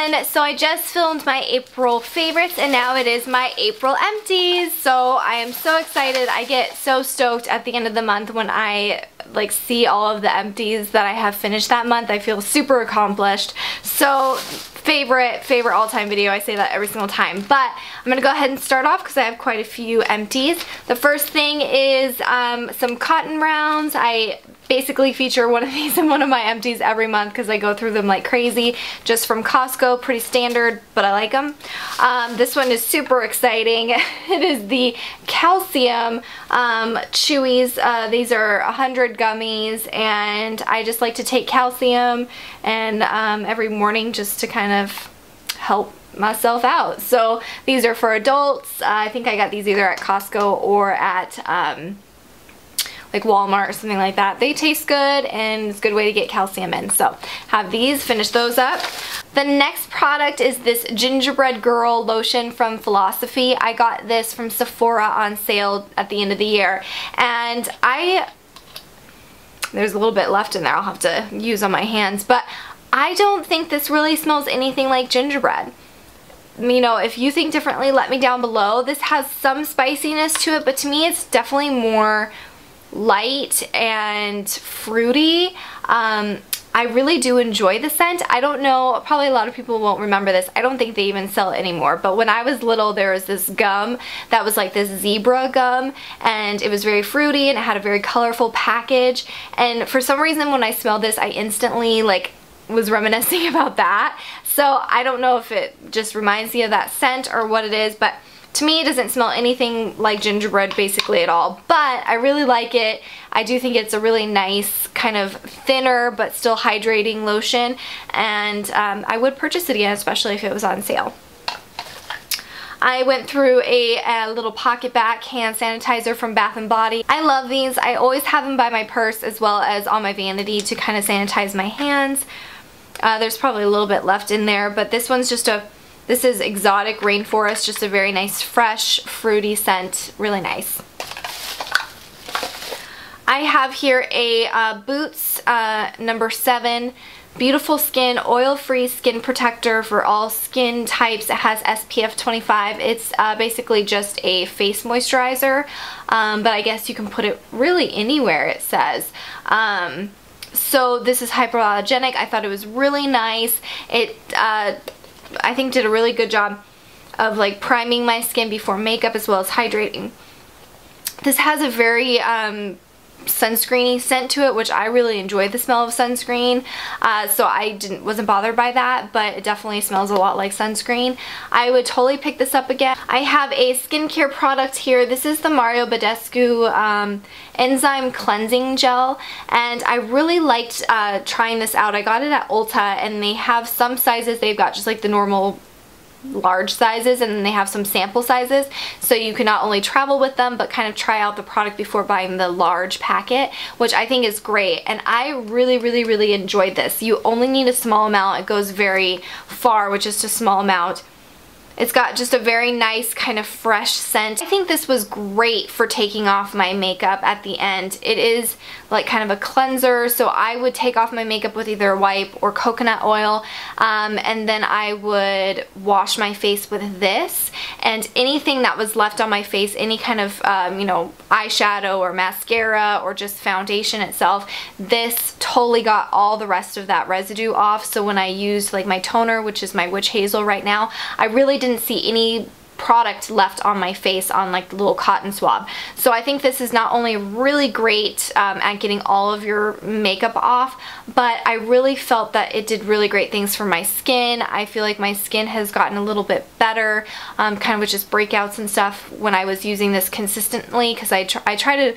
everyone! So I just filmed my April favorites and now it is my April empties. So I am so excited. I get so stoked at the end of the month when I see all of the empties that I have finished that month. I feel super accomplished. So favorite all-time video. I say that every single time. But I'm going to go ahead and start off because I have quite a few empties. The first thing is some cotton rounds. I basically feature one of these in one of my empties every month because I go through them like crazy. Just from Costco, pretty standard, but I like them. This one is super exciting. It is the calcium chewies. These are 100 gummies, and I just like to take calcium and every morning just to kind of help myself out. So these are for adults. I think I got these either at Costco or at like Walmart or something like that. They taste good and it's a good way to get calcium in. So have these, finish those up. The next product is this Gingerbread Girl lotion from Philosophy. I got this from Sephora on sale at the end of the year, and there's a little bit left in there I'll have to use on my hands, but I don't think this really smells anything like gingerbread. You know, if you think differently, let me down below. This has some spiciness to it, but to me it's definitely more light and fruity. I really do enjoy the scent. I don't know, probably a lot of people won't remember this. I don't think they even sell it anymore, but when I was little there was this gum that was like this zebra gum, and it was very fruity and it had a very colorful package, and for some reason when I smelled this I instantly was reminiscing about that. So I don't know if it just reminds me of that scent or what it is, but to me it doesn't smell anything like gingerbread basically at all, but I really like it. I do think it's a really nice kind of thinner but still hydrating lotion, and I would purchase it again, especially if it was on sale. I went through a little pocket back hand sanitizer from Bath & Body. I love these. I always have them by my purse as well as on my vanity to kind of sanitize my hands. There's probably a little bit left in there, but this one's just this is Exotic Rainforest, just a very nice fresh fruity scent, really nice. I have here a Boots number 7 Beautiful Skin Oil-Free Skin Protector for all skin types. It has SPF 25. It's basically just a face moisturizer, but I guess you can put it really anywhere, it says. So this is hypoallergenic. I thought it was really nice. It I think did a really good job of priming my skin before makeup as well as hydrating. This has a very sunscreeny scent to it, which I really enjoy the smell of sunscreen, so I wasn't bothered by that, but it definitely smells a lot like sunscreen. I would totally pick this up again. I have a skincare product here. This is the Mario Badescu Enzyme Cleansing Gel, and I really liked trying this out. I got it at Ulta, and they have some sizes. They've got just the normal large sizes, and then they have some sample sizes, so you can not only travel with them but kind of try out the product before buying the large packet, which I think is great. And I really enjoyed this. You only need a small amount. It goes very far with just a small amount. It's got just a very nice kind of fresh scent. I think this was great for taking off my makeup at the end. It is kind of a cleanser, so I would take off my makeup with either a wipe or coconut oil, and then I would wash my face with this, and anything that was left on my face, any kind of you know, eyeshadow or mascara or just foundation itself, this totally got all the rest of that residue off. So when I used my toner, which is my Witch Hazel right now, I really didn't see any product left on my face on the little cotton swab. So I think this is not only really great at getting all of your makeup off, but I really felt that it did really great things for my skin. I feel like my skin has gotten a little bit better, kind of with just breakouts and stuff when I was using this consistently, because I try to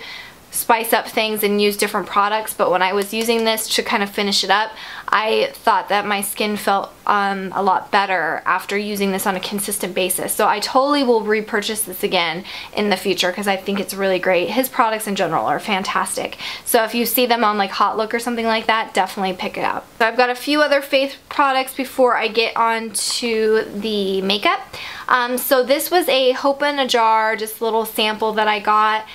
spice up things and use different products, but when I was using this to kind of finish it up, I thought that my skin felt a lot better after using this on a consistent basis. So I totally will repurchase this again in the future because I think it's really great. His products in general are fantastic. So if you see them on Hot Look or something like that, definitely pick it up. So I've got a few other face products before I get on to the makeup. So this was a Hope in a Jar, just a little sample that I got.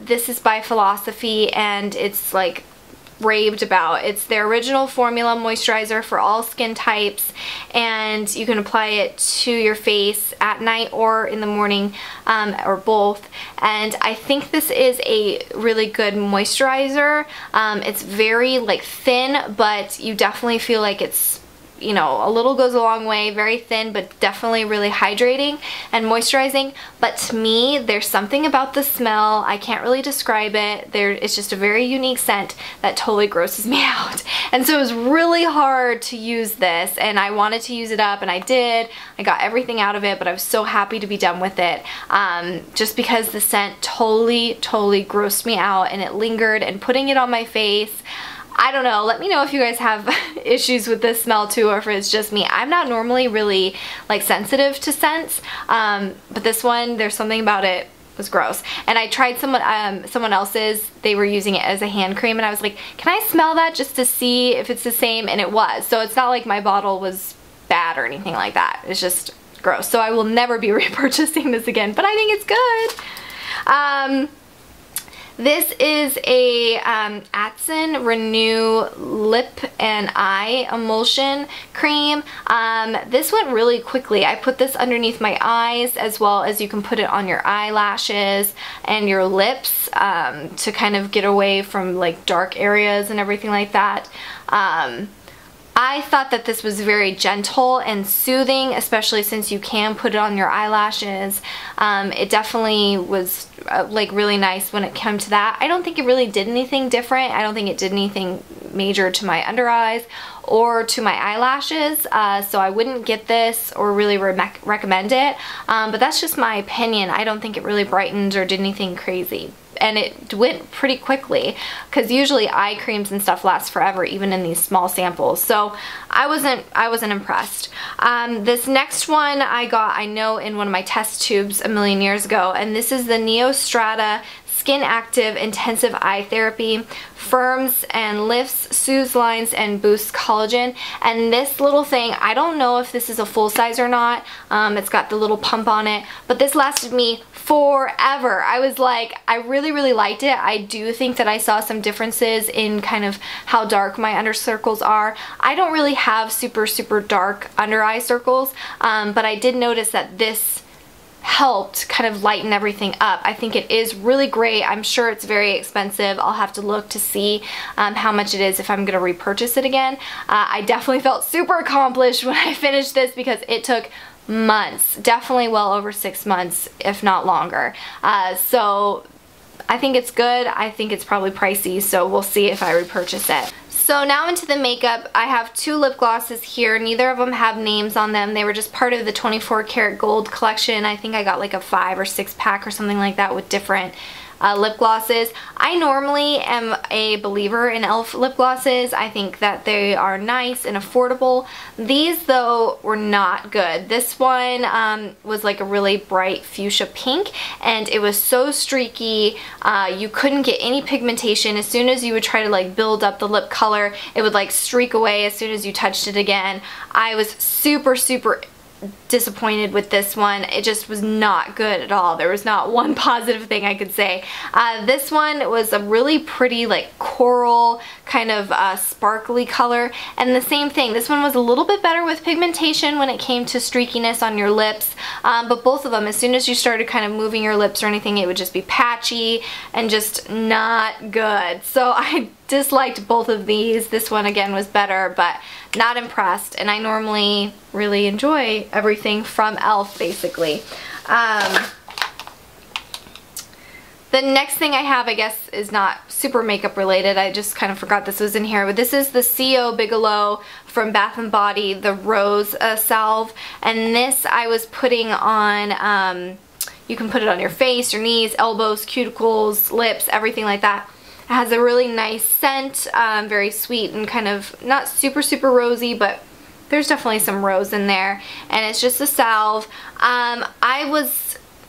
This is by Philosophy, and it's raved about. It's their original formula moisturizer for all skin types, and you can apply it to your face at night or in the morning, or both. And I think this is a really good moisturizer. It's very like thin, but you definitely feel like it's, you know, a little goes a long way. Very thin, but definitely really hydrating and moisturizing. But to me, there's something about the smell, I can't really describe it. It's just a very unique scent that totally grosses me out. And so it was really hard to use this, and I wanted to use it up, and I did. I got everything out of it, but I was so happy to be done with it, just because the scent totally grossed me out, and it lingered, and putting it on my face, I don't know, let me know if you guys have issues with this smell too, or if it's just me. I'm not normally really like sensitive to scents, but this one, there's something about it was gross. And I tried someone else's, they were using it as a hand cream, and I was like, can I smell that just to see if it's the same? And it was. So it's not like my bottle was bad or anything like that. It's just gross. So I will never be repurchasing this again, but I think it's good. This is a Atson Renew Lip and Eye Emulsion Cream. This went really quickly. I put this underneath my eyes, as well as you can put it on your eyelashes and your lips, to kind of get away from like dark areas and everything like that. I thought that this was very gentle and soothing, especially since you can put it on your eyelashes. It definitely was like really nice when it came to that. I don't think it really did anything different. I don't think it did anything major to my under eyes or to my eyelashes, so I wouldn't get this or really recommend it, but that's just my opinion. I don't think it really brightened or did anything crazy. And it went pretty quickly, because usually eye creams and stuff last forever, even in these small samples. So I wasn't impressed. This next one I got, I know, in one of my test tubes a million years ago, and this is the Neostrata Skin Active Intensive Eye Therapy. Firms and lifts, soothes lines, and boosts collagen. And this little thing, I don't know if this is a full size or not. It's got the little pump on it, but this lasted me forever. I was like, I really liked it. I do think that I saw some differences in kind of how dark my under circles are. I don't really have super dark under eye circles, but I did notice that this helped kind of lighten everything up. I think it is really great. I'm sure it's very expensive. I'll have to look to see how much it is if I'm gonna repurchase it again. I definitely felt super accomplished when I finished this, because it took months, definitely well over 6 months, if not longer. So I think it's good. I think it's probably pricey, so we'll see if I repurchase it. So now into the makeup. I have 2 lip glosses here. Neither of them have names on them. They were just part of the 24 karat gold collection. I think I got like a 5 or 6 pack or something like that with different lip glosses. I normally am a believer in e.l.f. lip glosses. I think that they are nice and affordable. These though were not good. This one was like a really bright fuchsia pink, and it was so streaky. You couldn't get any pigmentation. As soon as you would try to like build up the lip color, it would like streak away as soon as you touched it again. I was super disappointed with this one. It just was not good at all. There was not one positive thing I could say. This one was a really pretty like coral kind of sparkly color, and the same thing, this one was a little bit better with pigmentation when it came to streakiness on your lips, but both of them, as soon as you started kind of moving your lips or anything, it would just be patchy and just not good. So I disliked both of these. This one again was better, but not impressed, and I normally really enjoy everything from e.l.f. basically. The next thing I have, I guess, is not super makeup related. I just kind of forgot this was in here, but this is the C.O. Bigelow from Bath & Body, the Rose Salve, and this I was putting on, you can put it on your face, your knees, elbows, cuticles, lips, everything like that. It has a really nice scent, very sweet and kind of not super rosy, but there's definitely some rose in there, and it's just a salve. I was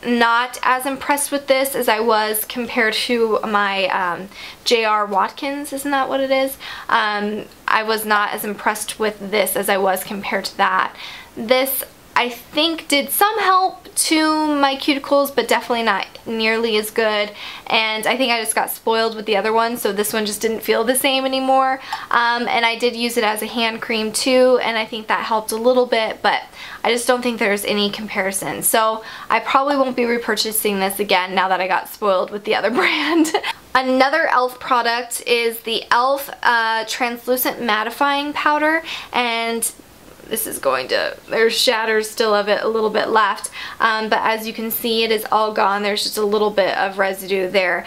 not as impressed with this as I was compared to my J.R. Watkins, isn't that what it is? I was not as impressed with this as I was compared to that. This I think did some help to my cuticles, but definitely not nearly as good. And I think I just got spoiled with the other one, so this one just didn't feel the same anymore. And I did use it as a hand cream too, and I think that helped a little bit, but I just don't think there's any comparison. So I probably won't be repurchasing this again now that I got spoiled with the other brand. Another e.l.f. product is the e.l.f. Translucent Mattifying Powder, and this is going to, there's shatters still of it a little bit left, but as you can see, it is all gone. There's just a little bit of residue there.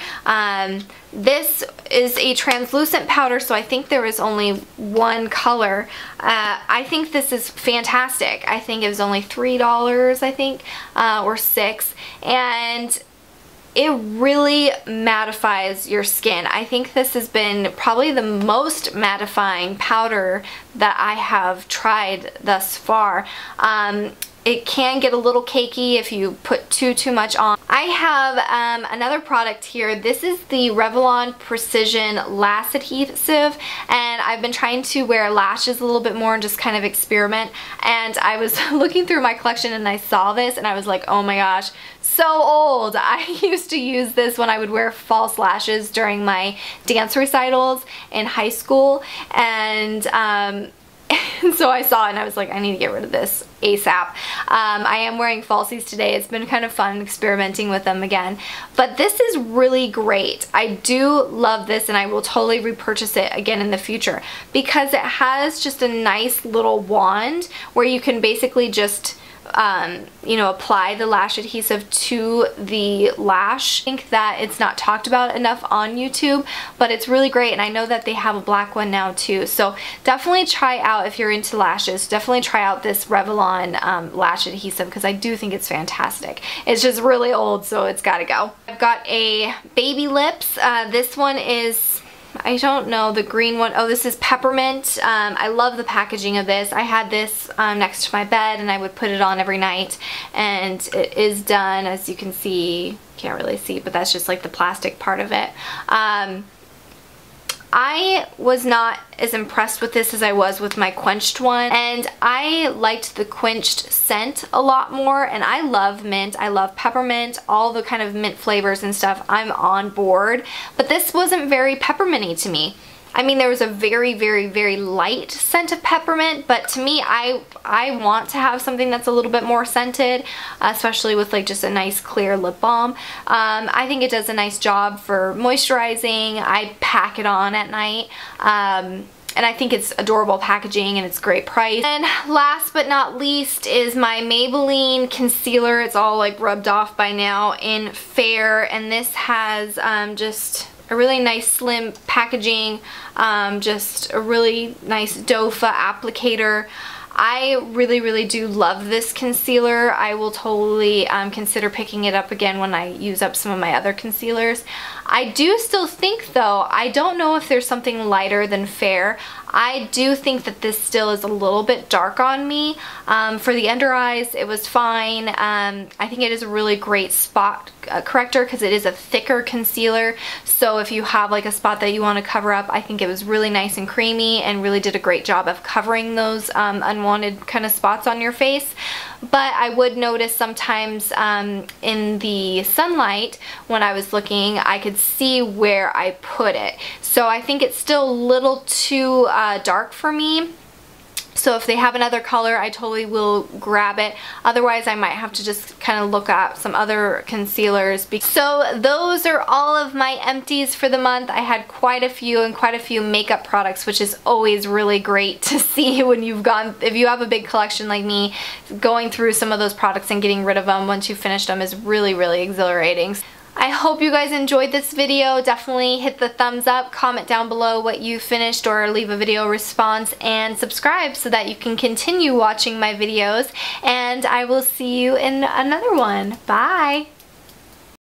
This is a translucent powder, so I think there is only one color. I think this is fantastic. I think it was only $3, I think, or $6, and it really mattifies your skin. I think this has been probably the most mattifying powder that I have tried thus far. It can get a little cakey if you put too much on. I have another product here. This is the Revlon Precision Lash Adhesive, and I've been trying to wear lashes a little bit more and just kind of experiment, and I was looking through my collection and I saw this and I was like, oh my gosh, so old. I used to use this when I would wear false lashes during my dance recitals in high school, and so I saw it and I was like, I need to get rid of this ASAP. I am wearing falsies today. It's been kind of fun experimenting with them again. But this is really great. I do love this, and I will totally repurchase it again in the future because it has just a nice little wand where you can basically just you know, apply the lash adhesive to the lash. I think that it's not talked about enough on YouTube, but it's really great, and I know that they have a black one now too, so definitely try out, if you're into lashes, definitely try out this Revlon lash adhesive because I do think it's fantastic. It's just really old, so it's gotta go. I've got a baby lips. This one is, I don't know, the green one. Oh, this is peppermint. I love the packaging of this. I had this next to my bed and I would put it on every night, and it is done, as you can see. Can't really see, but that's just like the plastic part of it. I was not as impressed with this as I was with my quenched one, and I liked the quenched scent a lot more, and I love mint, I love peppermint, all the kind of mint flavors and stuff. I'm on board, but this wasn't very pepperminty to me. I mean, there was a very, very, very light scent of peppermint, but to me, I want to have something that's a little bit more scented, especially with like just a nice clear lip balm. I think it does a nice job for moisturizing. I pack it on at night. And I think it's adorable packaging and it's great price. And last but not least is my Maybelline concealer. It's all like rubbed off by now in Fair, and this has just a really nice slim packaging, just a really nice doe foot applicator. I really, really do love this concealer. I will totally consider picking it up again when I use up some of my other concealers. I do still think though, I don't know if there's something lighter than Fair. I do think that this still is a little bit dark on me. For the under eyes, it was fine. I think it is a really great spot corrector because it is a thicker concealer. So if you have like a spot that you want to cover up, I think it was really nice and creamy and really did a great job of covering those unwanted kind of spots on your face. But I would notice sometimes in the sunlight when I was looking, I could see where I put it. So I think it's still a little too dark for me. So if they have another color, I totally will grab it. Otherwise, I might have to just kind of look at some other concealers. So those are all of my empties for the month. I had quite a few and quite a few makeup products, which is always really great to see when you've gone, if you have a big collection like me, going through some of those products and getting rid of them once you've finished them is really, really exhilarating. I hope you guys enjoyed this video. Definitely hit the thumbs up, comment down below what you finished, or leave a video response, and subscribe so that you can continue watching my videos. And I will see you in another one. Bye!